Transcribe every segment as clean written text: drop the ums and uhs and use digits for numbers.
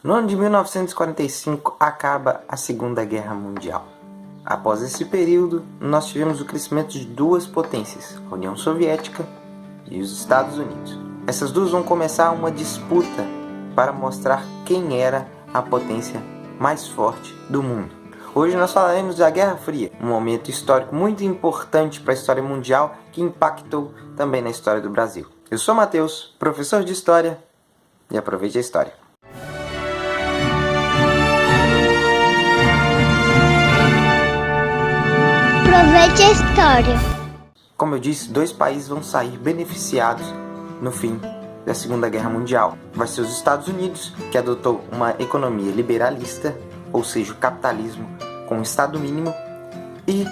No ano de 1945 acaba a Segunda Guerra Mundial. Após esse período, nós tivemos o crescimento de duas potências, a União Soviética e os Estados Unidos. Essas duas vão começar uma disputa para mostrar quem era a potência mais forte do mundo. Hoje nós falaremos da Guerra Fria, um momento histórico muito importante para a história mundial que impactou também na história do Brasil. Eu sou Matheus, professor de História, e aproveite a história. Aproveite a história. Como eu disse, dois países vão sair beneficiados no fim da Segunda Guerra Mundial. Vai ser os Estados Unidos, que adotou uma economia liberalista, ou seja, o capitalismo com Estado mínimo, e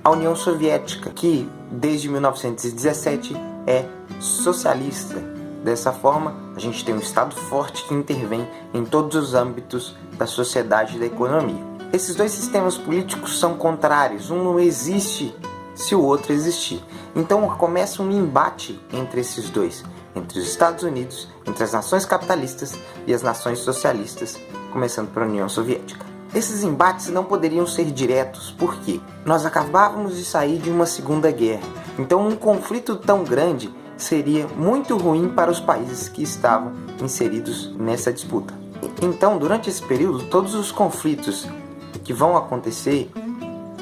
a União Soviética, que desde 1917 é socialista. Dessa forma, a gente tem um Estado forte que intervém em todos os âmbitos da sociedade e da economia. Esses dois sistemas políticos são contrários, um não existe se o outro existir. Então começa um embate entre esses dois, entre os Estados Unidos, entre as nações capitalistas e as nações socialistas, começando pela União Soviética. Esses embates não poderiam ser diretos, porque nós acabávamos de sair de uma Segunda Guerra. Então um conflito tão grande seria muito ruim para os países que estavam inseridos nessa disputa. Então, durante esse período, todos os conflitos que vão acontecer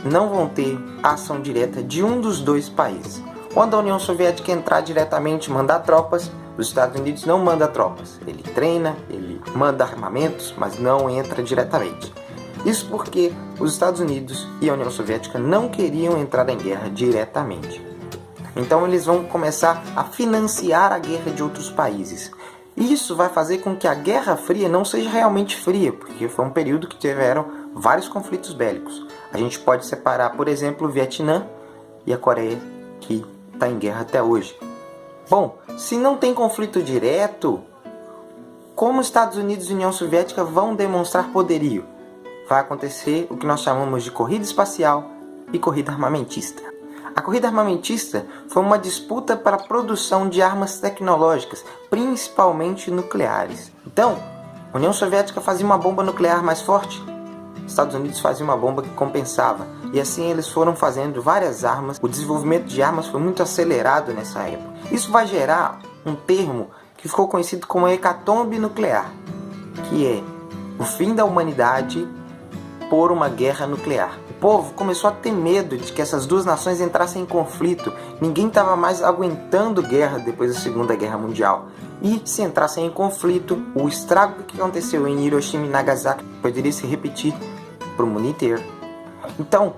não vão ter a ação direta de um dos dois países. Quando a União Soviética entrar diretamente e mandar tropas, os Estados Unidos não manda tropas. Ele treina, ele manda armamentos, mas não entra diretamente. Isso porque os Estados Unidos e a União Soviética não queriam entrar em guerra diretamente. Então eles vão começar a financiar a guerra de outros países. Isso vai fazer com que a Guerra Fria não seja realmente fria, porque foi um período que tiveram vários conflitos bélicos. A gente pode separar, por exemplo, o Vietnã e a Coreia, que está em guerra até hoje. Bom, se não tem conflito direto, como os Estados Unidos e a União Soviética vão demonstrar poderio? Vai acontecer o que nós chamamos de corrida espacial e corrida armamentista. A corrida armamentista foi uma disputa para a produção de armas tecnológicas, principalmente nucleares. Então, a União Soviética fazia uma bomba nuclear mais forte, os Estados Unidos faziam uma bomba que compensava, e assim eles foram fazendo várias armas. O desenvolvimento de armas foi muito acelerado nessa época. Isso vai gerar um termo que ficou conhecido como hecatombe nuclear, que é o fim da humanidade por uma guerra nuclear. O povo começou a ter medo de que essas duas nações entrassem em conflito. Ninguém estava mais aguentando guerra depois da Segunda Guerra Mundial. E se entrassem em conflito, o estrago que aconteceu em Hiroshima e Nagasaki poderia se repetir para o mundo inteiro. Então,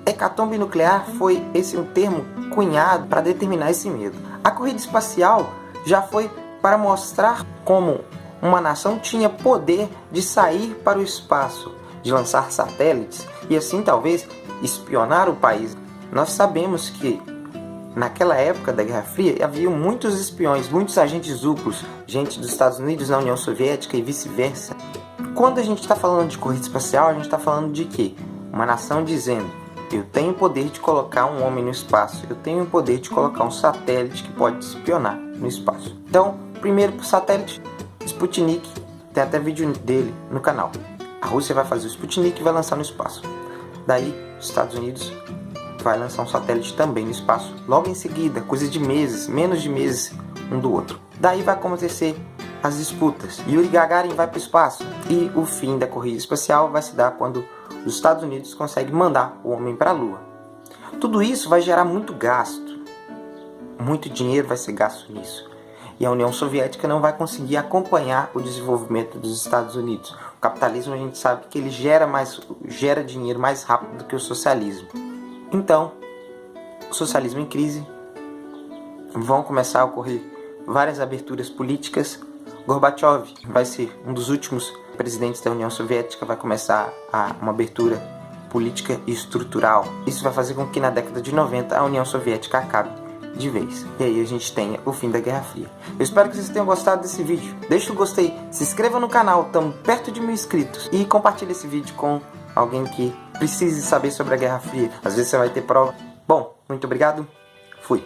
hecatombe nuclear foi esse um termo cunhado para determinar esse medo. A corrida espacial já foi para mostrar como uma nação tinha poder de sair para o espaço, de lançar satélites e assim talvez espionar o país. Nós sabemos que naquela época da Guerra Fria havia muitos espiões, muitos agentes duplos, gente dos Estados Unidos na União Soviética e vice-versa. Quando a gente está falando de corrida espacial, a gente está falando de quê? Uma nação dizendo: eu tenho o poder de colocar um homem no espaço, eu tenho o poder de colocar um satélite que pode espionar no espaço. Então, primeiro satélite, Sputnik, tem até vídeo dele no canal. A Rússia vai fazer o Sputnik e vai lançar no espaço. Daí, os Estados Unidos vai lançar um satélite também no espaço. Logo em seguida, coisa de meses, menos de meses um do outro. Daí vai acontecer as disputas. Yuri Gagarin vai para o espaço. E o fim da corrida espacial vai se dar quando os Estados Unidos conseguem mandar o homem para a Lua. Tudo isso vai gerar muito gasto. Muito dinheiro vai ser gasto nisso. E a União Soviética não vai conseguir acompanhar o desenvolvimento dos Estados Unidos. O capitalismo, a gente sabe que ele gera dinheiro mais rápido do que o socialismo. Então, o socialismo em crise, vão começar a ocorrer várias aberturas políticas. Gorbachev vai ser um dos últimos presidentes da União Soviética, vai começar uma abertura política e estrutural. Isso vai fazer com que na década de 90 a União Soviética acabe de vez. E aí a gente tenha o fim da Guerra Fria. Eu espero que vocês tenham gostado desse vídeo. Deixa o gostei, se inscreva no canal, estamos perto de 1000 inscritos. E compartilhe esse vídeo com alguém que precise saber sobre a Guerra Fria. Às vezes você vai ter prova. Bom, muito obrigado. Fui.